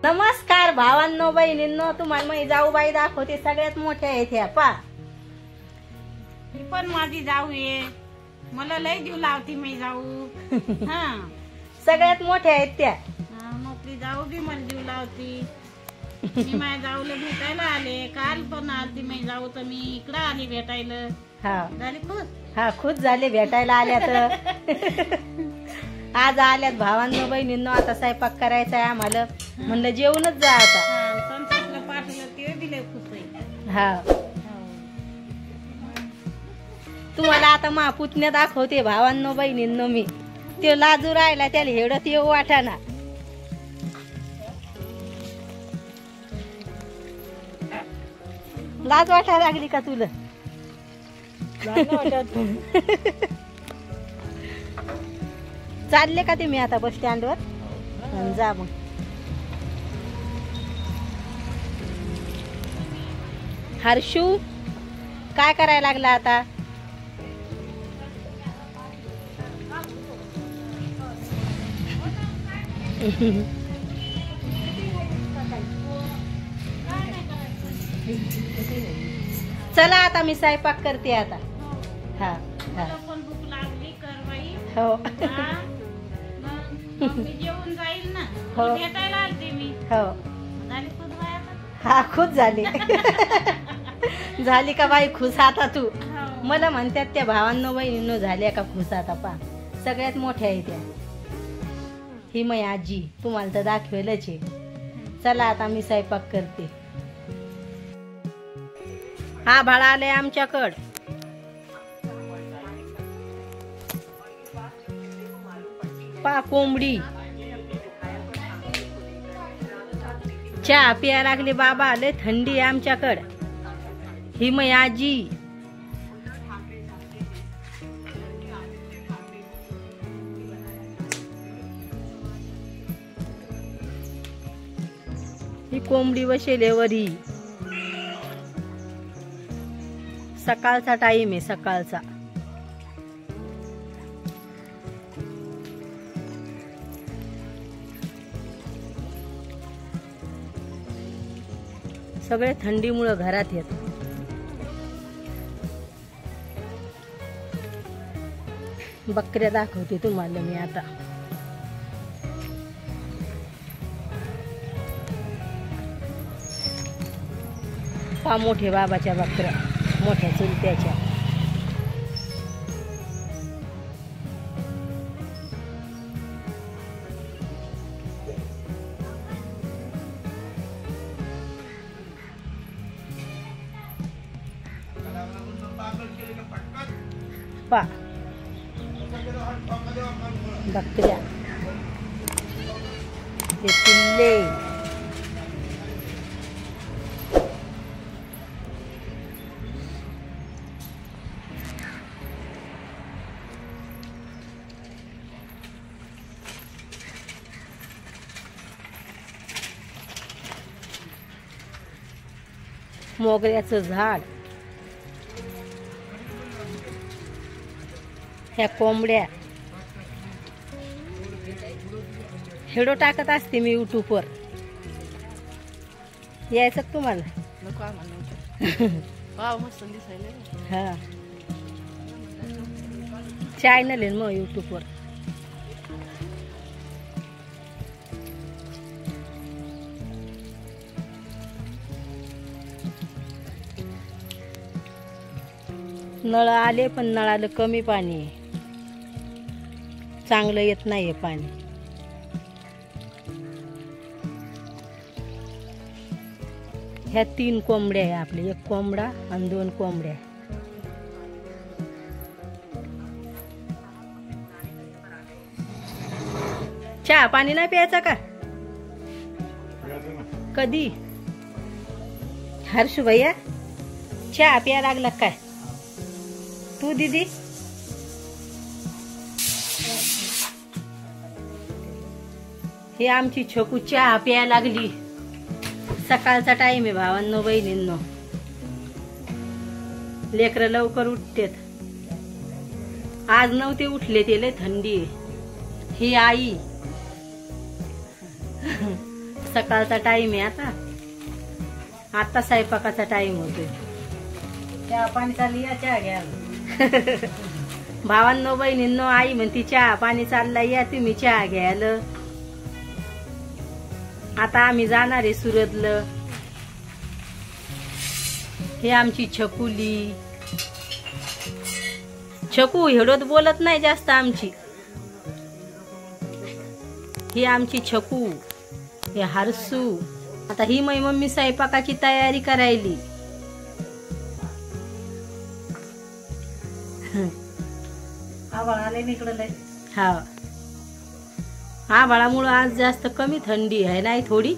नमस्कार भावांनो बहिणींनो, तुम्हाला मी जाऊबाई दाखवते. सगळ्यात मोठ्या आहेत ह्या पा. ही पण माझी जाऊ आहे, मला लय जीव लावती मी जाऊ. हा सगळ्यात मोठ्या आहेत त्या. मोठी जाऊ बी मला जीव लावती. मी माझ्या जाऊला भेटायला आले, काल पण आलती मी जाऊ, तर मी इकडं आली भेटायला. हा झाली खुश. हा खुश झाले भेटायला आल्या तर. आज आल्यात भावांनो बहिणींनो. आता स्वयंपाक करायचा आहे आम्हाला, म्हणलं जेवणच जा आता. संतोषला पाठवलं ते बी लय खुश आहे. हा तुम्हाला आता मा पुतण्या दाखवते भावांनो बहिणींनो. मी ते लाजू राहिला, त्याला हेडत येऊ वाटाना. लाज वाटायला लागली का तुला? चालले का तुम्ही आता बस स्टँडवर? जा मग. हर्षू काय करायला लागला आता? चला आता मी स्वयंपाक करते आता. हा मला पण भूक लागली कर बाई. हो मग मी जेवून जाईल ना. हो. भेटायला आलते मी. हो झाली खुश बाई आता. हा खुश झाली. झाली का बाई खुश आता तू? हो. मला म्हणतात त्या भावांनो बहिणींनो झाल्या का खुश आता पा. सगळ्यात मोठ्या आहे त्या. ही मै आजी तुम्हाला तर दाखवेलच आहे. चला आता मी स्वयंपाक करते. हा भाडा आलंय आमच्याकड. पा कोंबडी चहा पिया लागली बाबा. लय थंडी आहे आमच्याकड. ही मै आजी. ही कोंबडी वशेलेवरी. सकाळचा टाइम आहे, सकाळचा. सगळे थंडीमुळे घरात येत. बकऱ्या दाखवते तुम्हाला मी आता. पा मोठे बाबाच्या बकऱ्या, मोठ्या चुलत्याच्या. पा बकऱ्या, ते पिल्ले. मोगऱ्याचं झाड. ह्या कोंबड्या. हेडो टाकत असते मी युट्यूबवर. यायचं का तुम्हाला? हा चॅनल आहे मग युट्यूबवर. नळ आले पण नळाला कमी पाणी आहे. चांगलं येत नाहीये पाणी. ह्या 3 कोंबड्या आहे आपले. 1 कोंबडा आणि 2 कोंबड्या. चहा पाणी नाही प्यायचा का? कधी? हर्षू भैया चहा प्यायला लागला काय तू दीदी? हे आमची छोकू चहा प्यायला लागली. सकाळचा टाइम आहे भावांनो बहिणींनो. लेकरं लवकर उठतेत. आज नव्हते उठले, ते लय थंडी आहे. ही आई सकाळचा टाइम आहे आता स्वयंपाकाचा टाइम होतोय. चहा पाणी चालली या, चहा घ्या. भावांनो बहिणींनो, आई म्हणती चहा पाणी चालला या तुम्ही चहा घ्यायला. आता आम्ही जाणार आहे सुरतला. हे आमची छकुली. छकू हेडोत बोलत नाही जास्त आमची. ही आमची छकू. हे हरसू. आता ही माझी मम्मी स्वयंपाकाची तयारी करायली. हा आभाळामुळं आज जास्त कमी थंडी आहे नाही थोडी,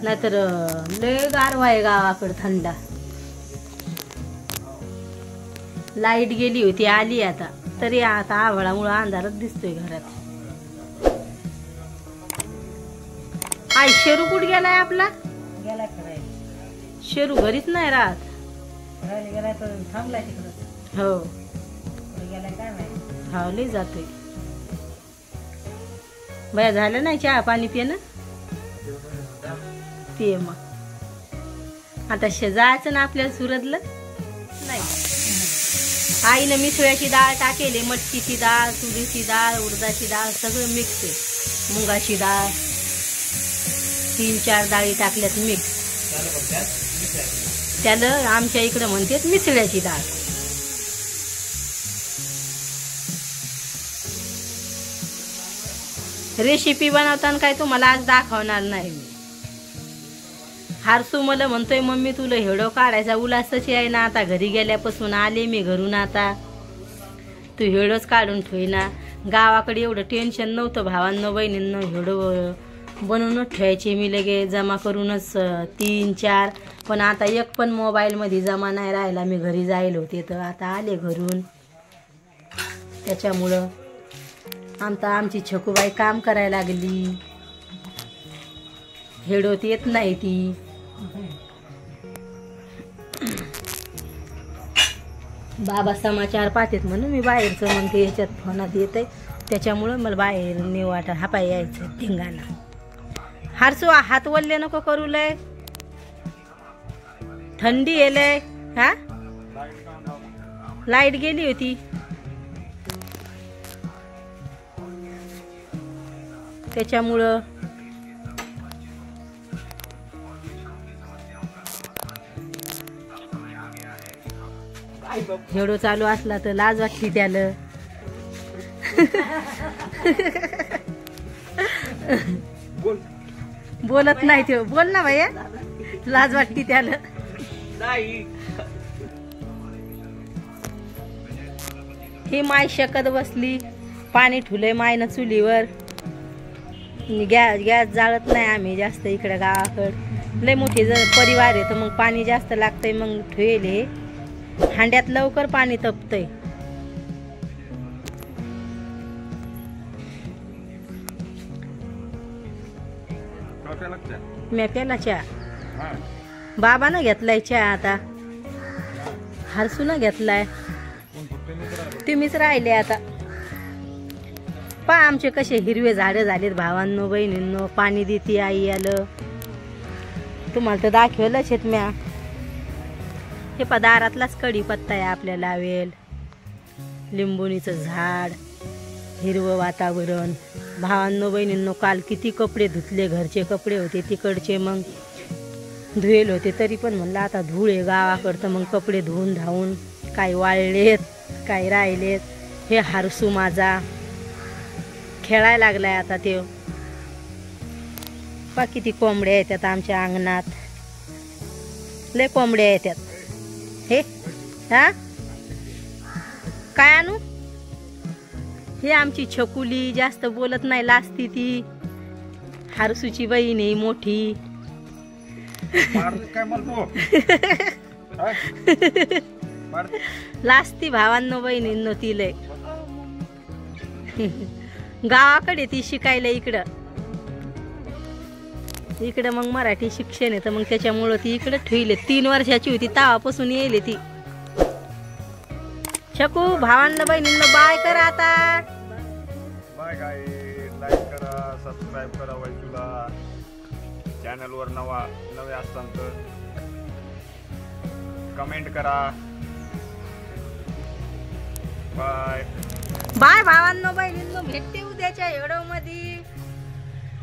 नाहीतर लय गारवा आहे गावाकडे थंडा. लाईट गेली होती आली आता, तरी आता आभाळामुळं अंधारच दिसतोय घरात. आई शेरू कुठे गेलाय आपला? गेलाय शेरू घरीच नाही राहत. थांबलाय तिकडं. हो गेलाय काय माहिती. हा लय जातोय. बया झालं नाही चहा पाणी पिणं? पिये मग. आता जायचं ना आपल्याला सुरतला. नाही आईनं मिसळ्याची डाळ टाकेले, मटकीची डाळ, तुरीची डाळ, उडदाची डाळ सगळं मिक्स आहे. मुगाची डाळ 3-4 डाळी टाकल्यात मिक्स. त्याला आमच्या इकडे म्हणतात मिसळ्याची डाळ. रेसिपी बनवताना काय तुम्हाला आज दाखवणार नाही मी. हारसू मला म्हणतोय मम्मी तुला हेडो काढायचा उल्हासच आहे ना, आता घरी गेल्यापासून आले मी घरून, आता तू हेडोच काढून ठेवना. गावाकडे एवढं टेन्शन नव्हतं भावांनो बहिणींनो. हेडो बनवूनच ठेवायचे मी लगे जमा करूनच 3-4. पण आता एक पण मोबाईलमध्ये जमा नाही राहिला. मी घरी जायला होते तर आता आले घरून. त्याच्यामुळं आमची छकूबाई काम करायला लागली. हेडोत येत नाही ती. बाबा समाचार पाहतेत म्हणून मी बाहेरचं म्हणते, ह्याच्यात फोनात येत आहे त्याच्यामुळं मला बाहेर नाही वाटत. हा पाय यायचं धिंगाणा. हारसू हात वल्ले नको करू लय, थंडी येलय. हा लाईट गेली होती त्याच्यामुळं. हेडो चालू असला तर लाज वाटते त्याला. बोलत नाही ते. बोल ना भैया, लाज वाटते त्याला. ही माय शकत बसली. पाणी ठुले मायनं चुलीवर. गॅस जाळत नाही आम्ही जास्त इकडे गावाकडं. लय मोठी जर परिवार आहे तर मग पाणी जास्त लागतंय. मग ठेवले हांड्यात लवकर पाणी तपतंय. मी प्याला चहा. बाबानं घेतलाय चहा. आता हरसून घेतलाय. तुम्हीच राहिले आता. पा आमचे कसे हिरवे झाडं झालेत भावांनो बहिणींनो. पाणी देते आई आलं. तुम्हाला तर दाखवलंच आहेत म्या. हे दारातलाच कढीपत्ता आहे आपल्या लावेल. लिंबुणीचं झाड, हिरवं वातावरण. भावांनो बहिणींनो काल किती कपडे धुतले. घरचे कपडे होते तिकडचे मग धुवेल होते, तरी पण म्हणलं आता धुळे गावाकडं तर मग कपडे धुवून धावून काही वाळलेत काही राहिलेत. हे हारसू माझा खेळायला लागलाय आता. ते पा किती कोंबड्या येतात आमच्या अंगणात. लय कोंबड्या येतात. हे हा काय आणू? हे आमची छकुली जास्त बोलत नाही, लाजती ती. हारसूची बहीण आहे मोठी. लाजती भावांनो बहिणींनो ती लय. गावाकडे ती शिकायला इकडं मग मराठी शिक्षण आहे तर मग त्याच्यामुळं ती इकडं ठेवले. 3 वर्षाची होती तेव्हापासून येईल ती. शकू भावांना बहिणींना बाय करा आता. बाय गाईस, लाईक करा, सबस्क्राइब करा वैशूला. चॅनलवर नवे असताना तर कमेंट करा. बाय बाय भावांनो बहिणींनो, भेटते उद्याच्या व्हिडिओ मध्ये.